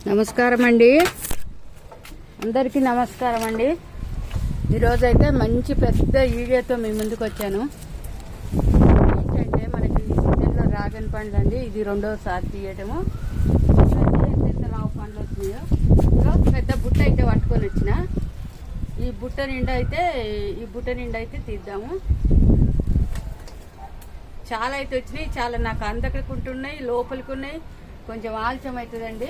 నమస్కారం అండి, అందరికీ నమస్కారం అండి. ఈరోజైతే మంచి పెద్ద వీడియోతో మీ ముందుకు వచ్చాను. ఏంటంటే మనకి సీజన్లో రాగని పండ్లు అండి. ఇది రెండోసారి తీయటము. ఎంత లావు పండ్లు వచ్చినాయో పెద్ద బుట్ట అయితే పట్టుకొని వచ్చిన. ఈ బుట్ట నిండా అయితే తీద్దాము. చాలా అయితే వచ్చినాయి. చాలా నాకు అందరికి ఉంటున్నాయి, లోపలికి ఉన్నాయి. కొంచెం ఆలస్యం అవుతుందండి.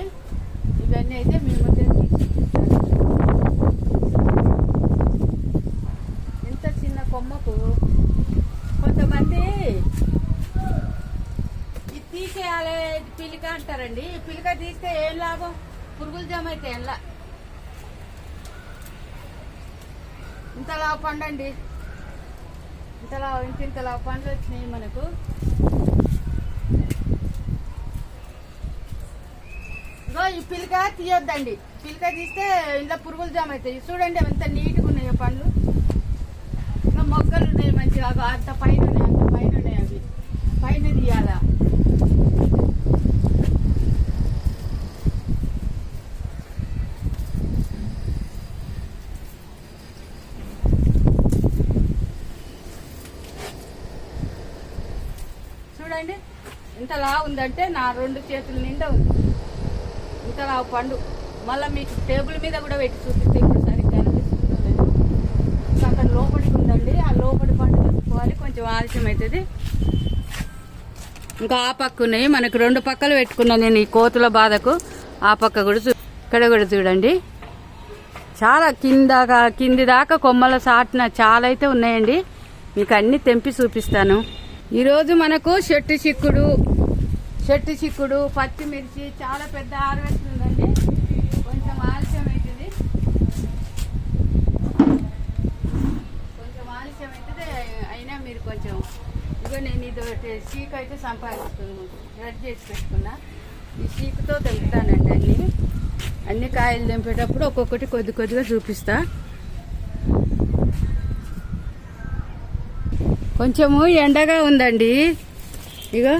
ఇవన్నీ అయితే మీ ముందే తీసుకుంటాను. ఎంత చిన్న కొమ్మకు కొంతమంది ఇది తీసేయాలి, పిలిక అంటారండి. ఈ పిలిక తీస్తే ఏం లాభం? పురుగులు జమ అయితే ఎలా? ఇంతలా పండండి, ఇంతలా పండ్లు వచ్చినాయి మనకు. ఈ పిలిక తీయొద్దండి. పిలిక తీస్తే ఇంట్లో పురుగులు జామ అవుతాయి. చూడండి ఎంత నీట్గా ఉన్నాయో పండ్లు. ఇంకా మొగ్గలు ఉన్నాయి మంచిగా. అంత పైన ఉన్నాయి అవి పైన తీయాలా. చూడండి ఇంతలా ఉందంటే నా 2 చేతుల నిండా ఉంది. ఇంతలా పండు. మళ్ళీ మీకు టేబుల్ మీద కూడా పెట్టి చూపిస్తే ఇప్పుడు సరిగ్గా అనిపిస్తుందో అక్కడ లోపలికి ఉందండి. ఆ లోపలి పండు పెట్టుకోవాలి. కొంచెం ఆలస్యం అవుతుంది. ఇంకా ఆ పక్క ఉన్నాయి. మనకు 2 పక్కలు పెట్టుకున్నా నేను ఈ కోతుల బాధకు. ఆ పక్క కూడా ఇక్కడ కూడా చూడండి. చాలా కింది దాకా కొమ్మల సాటున చాలా అయితే ఉన్నాయండి. మీకు అన్ని తెంపి చూపిస్తాను. ఈరోజు మనకు చెట్టు చిక్కుడు, పచ్చిమిర్చి చాలా పెద్ద హార్వెస్ట్ ఉందండి. కొంచెం ఆలస్యం అవుతుంది. అయినా మీరు కొంచెం ఇగో నేను ఇది చీకు అయితే సంపాదిస్తున్నాను. రెడ్ చేసి పెట్టుకున్నా. ఈ చీకుతో తెంపుతానండి అన్ని కాయలు తెంపేటప్పుడు ఒక్కొక్కటి కొద్దిగా చూపిస్తా. కొంచెము ఎండగా ఉందండి. ఇగో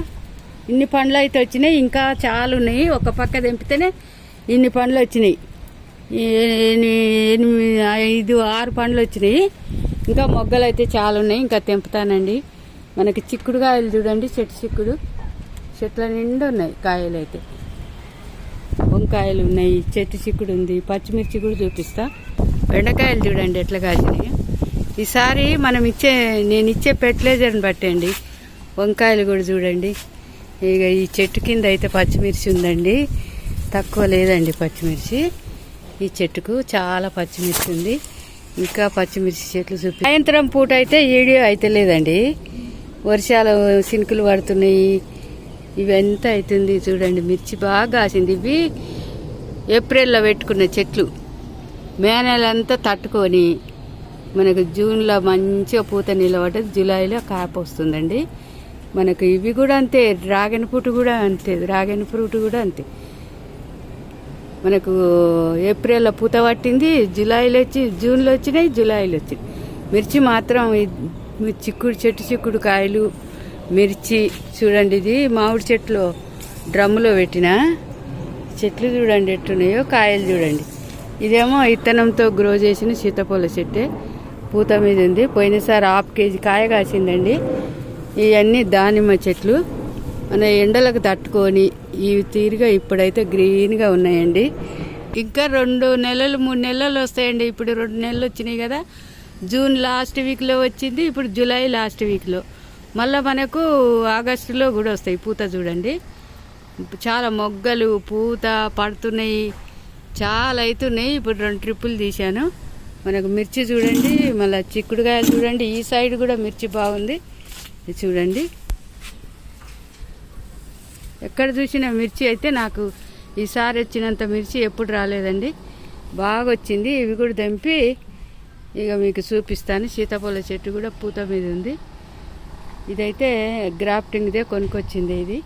ఇన్ని పండ్లు అయితే వచ్చినాయి. ఇంకా చాలా ఉన్నాయి. ఒక పక్క తెంపితేనే ఇన్ని పండ్లు వచ్చినాయి. 5, 6 పండ్లు వచ్చినాయి. ఇంకా మొగ్గలు అయితే చాలా ఉన్నాయి. ఇంకా తెంపుతానండి. మనకి చిక్కుడు కాయలు చూడండి. చెట్ల నిండా ఉన్నాయి కాయలు అయితే. వంకాయలు ఉన్నాయి, చెట్టు చిక్కుడు ఉంది, పచ్చిమిర్చి కూడా చూపిస్తా. బెండకాయలు చూడండి ఎట్లా కాసినాయి. ఈసారి నేను ఇచ్చే ఫెర్టిలైజర్ని బట్టండి. వంకాయలు కూడా చూడండి. ఇక ఈ చెట్టు కింద అయితే పచ్చిమిర్చి ఉందండి. తక్కువ లేదండి పచ్చిమిర్చి. ఈ చెట్టుకు చాలా పచ్చిమిర్చి ఉంది. ఇంకా పచ్చిమిర్చి చెట్లు సాయంత్రం పూట అయితే వీడియో అయితే లేదండి. వర్షాలు సినుకులు పడుతున్నాయి. ఇవి ఎంత అవుతుంది చూడండి. మిర్చి బాగా కాసింది. ఇవి ఏప్రిల్లో పెట్టుకున్న చెట్లు మే నెలంతా తట్టుకొని మనకు జూన్లో మంచిగా పూత నిలబడ్డది. జూలైలో కాపు వస్తుందండి. మనకు ఇవి కూడా అంతే. డ్రాగన్ ఫ్రూట్ కూడా అంతే. మనకు ఏప్రిల్లో పూత పట్టింది. జూన్లో వచ్చినాయి, జూలైలో వచ్చినాయి. మిర్చి మాత్రం చిక్కుడు కాయలు మిర్చి చూడండి. ఇది మామిడి చెట్లు డ్రమ్ములో పెట్టిన చెట్లు చూడండి ఎట్టున్నాయో. కాయలు చూడండి. ఇదేమో ఇత్తనంతో గ్రో చేసిన సీతాఫల చెట్టే. పూత మీద ఉంది. పోయినసారి 1/2 కేజీ కాయ కాసిందండి. ఇవన్నీ దానిమ్మ చెట్లు. మన ఎండలకు తట్టుకొని ఇవి తీరుగా ఇప్పుడైతే గ్రీన్గా ఉన్నాయండి. ఇంకా 2 నెలలు 3 నెలలు వస్తాయండి. ఇప్పుడు 2 నెలలు వచ్చినాయి కదా. జూన్ లాస్ట్ వీక్లో వచ్చింది. ఇప్పుడు జూలై లాస్ట్ వీక్లో. మళ్ళీ మనకు ఆగస్టులో కూడా వస్తాయి. పూత చూడండి. చాలా మొగ్గలు పూత పడుతున్నాయి. చాలా అవుతున్నాయి. ఇప్పుడు 2 ట్రిప్పులు తీశాను. మనకు మిర్చి చూడండి. మళ్ళీ చిక్కుడుకాయలు చూడండి. ఈ సైడ్ కూడా మిర్చి బాగుంది. ఇది చూడండి. ఎక్కడ చూసిన మిర్చి అయితే నాకు ఈసారి వచ్చినంత మిర్చి ఎప్పుడు రాలేదండి. బాగా వచ్చింది. ఇవి కూడా తెంపి ఇక మీకు చూపిస్తాను. సీతాఫల చెట్టు కూడా పూత మీద ఉంది. ఇదైతే గ్రాఫ్టింగ్దే కొనుక్కొచ్చింది. ఇది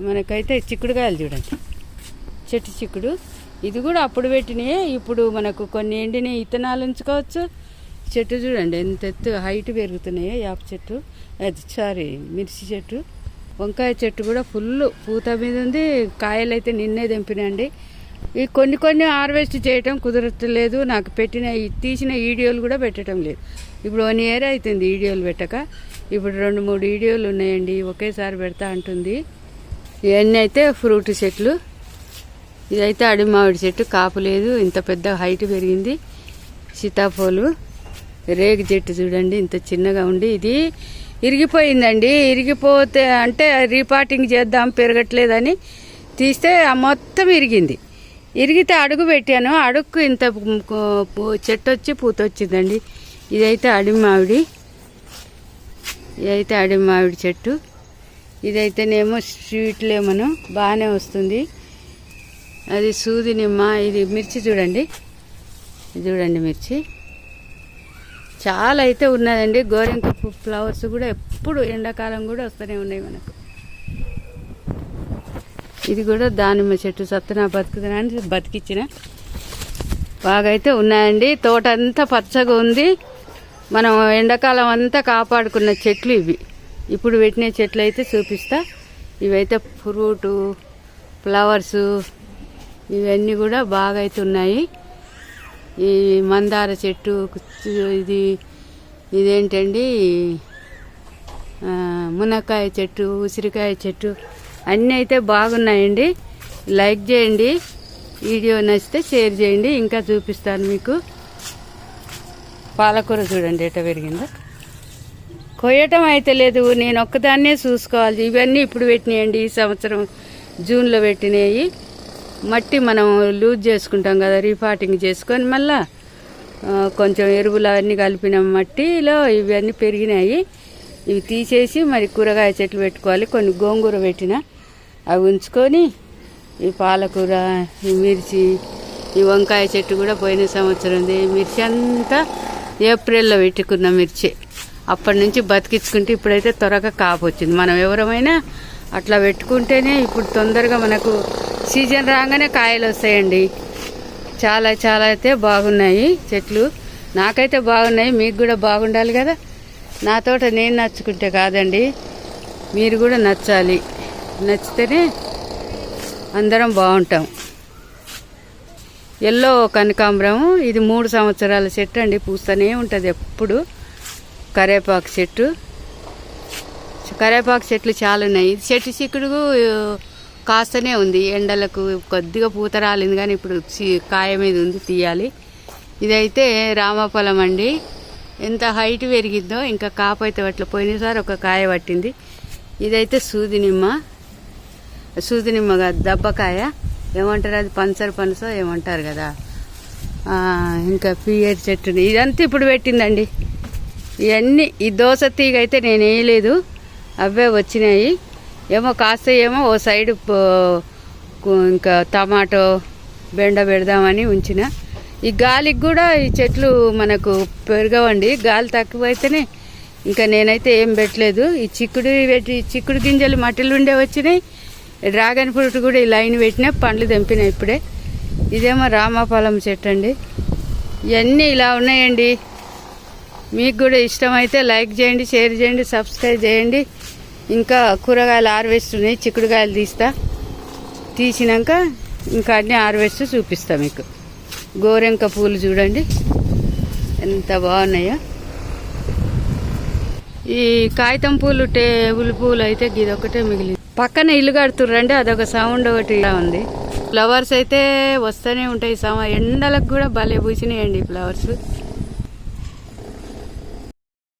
మనకైతే చిక్కుడుకాయలు చూడండి. చెట్టు చిక్కుడు. ఇది కూడా అప్పుడు పెట్టినాయి. ఇప్పుడు మనకు కొన్ని ఎండిన ఇత్తనాలు ఉంచుకోవచ్చు. చెట్టు చూడండి ఎంత ఎత్తు హైట్ పెరుగుతున్నాయో. యాప చెట్టు, మిర్చి చెట్టు. వంకాయ చెట్టు కూడా ఫుల్ పూత మీద ఉంది. కాయలు అయితే నిన్నే తెంపినండి. ఈ కొన్ని హార్వెస్ట్ చేయటం కుదరట్లేదు. నాకు తీసిన వీడియోలు కూడా పెట్టడం లేదు. ఇప్పుడు 1 year అవుతుంది వీడియోలు పెట్టక. ఇప్పుడు 2-3 వీడియోలు ఉన్నాయండి, ఒకేసారి పెడతా అంటుంది. ఇవన్నీ అయితే ఫ్రూట్ చెట్లు. ఇదైతే అడవి మామిడి చెట్టు, కాపు లేదు, ఇంత పెద్ద హైట్ పెరిగింది. సీతాఫోలు రేగు చెట్టు చూడండి, ఇంత చిన్నగా ఉండి ఇది ఇరిగిపోయిందండి. ఇరిగిపోతే అంటే రీపాటింగ్ చేద్దాం పెరగట్లేదని తీస్తే మొత్తం ఇరిగింది. ఇరిగితే అడుగు పెట్టాను, అడుగుకు ఇంత చెట్టు వచ్చి పూత వచ్చిందండి. ఇదైతే అడవి మామిడి, ఇదైతే అడవి మామిడి చెట్టు. ఇదైతేనేమో స్వీట్ లెమన్, బాగానే వస్తుంది. అది సూది నిమ్మ. ఇది మిర్చి చూడండి, చూడండి మిర్చి చాలా అయితే ఉన్నదండి. గోరింక ఫ్లవర్స్ కూడా ఎప్పుడు ఎండాకాలం కూడా వస్తూనే ఉన్నాయి మనకు. ఇది కూడా దానిమ్మ చెట్టు, సత్తనా బతుకుతున్నా అని బతికిచ్చిన. బాగా అయితే ఉన్నాయండి. తోట అంతా పచ్చగా ఉంది. మనం ఎండాకాలం అంతా కాపాడుకున్న చెట్లు ఇవి. ఇప్పుడు పెట్టిన చెట్లు అయితే చూపిస్తా. ఇవైతే ఫ్రూటు, ఫ్లవర్సు, ఇవన్నీ కూడా బాగా అయితే ఉన్నాయి. ఈ మందార చెట్టు, ఇదేంటండి మునక్కాయ చెట్టు, ఉసిరికాయ చెట్టు అన్నీ అయితే బాగున్నాయండి. లైక్ చేయండి, వీడియో నచ్చితే షేర్ చేయండి. ఇంకా చూపిస్తాను మీకు. పాలకూర చూడండి ఎట్ట పెరిగిందో. కొయ్యటం అయితే లేదు, నేను ఒక్కదాన్నే చూసుకోవాలి. ఇవన్నీ ఇప్పుడు పెట్టినాయండి, ఈ సంవత్సరం జూన్లో పెట్టినాయి. మట్టి మనం లూజ్ చేసుకుంటాం కదా, రీపాటింగ్ చేసుకొని మళ్ళా కొంచెం ఎరువులు అవన్నీ కలిపిన మట్టిలో ఇవన్నీ పెరిగినాయి. ఇవి తీసేసి మరి కూరగాయ చెట్లు పెట్టుకోవాలి. కొన్ని గోంగూర పెట్టిన అవి ఉంచుకొని ఈ పాలకూర, ఈ మిర్చి, ఈ వంకాయ చెట్టు కూడా పోయిన సంవత్సరంది. మిర్చి అంతా ఏప్రిల్లో పెట్టుకున్న మిర్చి, అప్పటి నుంచి బతికించుకుంటే ఇప్పుడైతే త్వరగా కాపు వచ్చింది. మనం ఎవరమైనా అట్లా పెట్టుకుంటేనే ఇప్పుడు తొందరగా మనకు సీజన్ రాగానే కాయలు వస్తాయండి. చాలా చాలా అయితే బాగున్నాయి చెట్లు. నాకైతే బాగున్నాయి, మీకు కూడా బాగుండాలి కదా. నా తోట నేను నచ్చుకుంటే కాదండి, మీరు కూడా నచ్చాలి. నచ్చితేనే అందరం బాగుంటాం. ఎల్లో కనకాంబరం, ఇది 3 సంవత్సరాల చెట్టు అండి, పూస్తూనే ఉంటుంది ఎప్పుడు. కరేపాకు చెట్టు, కరేపాకు చెట్లు చాలా ఉన్నాయి. ఇది చెట్టు చిక్కుడు కాస్తూనే ఉంది. ఎండలకు కొద్దిగా పూత రాలింది కానీ ఇప్పుడు కాయ మీద ఉంది, తీయాలి. ఇదైతే రామఫలం అండి, ఎంత హైట్ పెరిగిద్దో. ఇంకా కాపు అయితే అట్లా పోయినసారి ఒక కాయ పట్టింది. ఇదైతే సూది నిమ్మ, సూది నిమ్మ కాదు దబ్బకాయ ఏమంటారు, అది పనసో ఏమంటారు కదా. ఇంకా పియర్ చెట్టు, ఇదంతా ఇప్పుడు పెట్టిందండి. ఇవన్నీ ఈ దోస తీగ అయితే నేను వేయలేదు, అవే వచ్చినాయి. ఏమో కాస్త ఏమో ఓ సైడు ఇంకా టమాటో బెండ పెడదామని ఉంచిన. ఈ గాలికి కూడా ఈ చెట్లు మనకు పెరగవండి, గాలి తక్కువైతేనే. ఇంకా నేనైతే ఏం పెట్టలేదు. ఈ చిక్కుడు గింజలు మట్టిలో ఉండే వచ్చినాయి. డ్రాగన్ ఫ్రూట్ కూడా ఈ లైన్ పెట్టినా, పండ్లు తెంపినాయి ఇప్పుడే. ఇదేమో రామఫలం చెట్టు అండి. ఇవన్నీ ఇలా ఉన్నాయండి. మీకు కూడా ఇష్టమైతే లైక్ చేయండి, షేర్ చేయండి, సబ్స్క్రైబ్ చేయండి. ఇంకా కూరగాయలు హార్వెస్ట్ ఉన్నాయి, చిక్కుడుకాయలు తీసినాక ఇంకా అన్ని హార్వెస్ట్ చూపిస్తా మీకు. గోరెంక పూలు చూడండి ఎంత బాగున్నాయో. ఈ కాగితం పూలు, టేబుల్ పూలు అయితే ఇదొకటే మిగిలింది. పక్కన ఇల్లు కడుతుర్రండి, అదొక సౌండ్ ఒకటి ఉంది. ఫ్లవర్స్ అయితే వస్తూనే ఉంటాయి. ఎండలకు కూడా భలే పూసినాయండి ఫ్లవర్స్.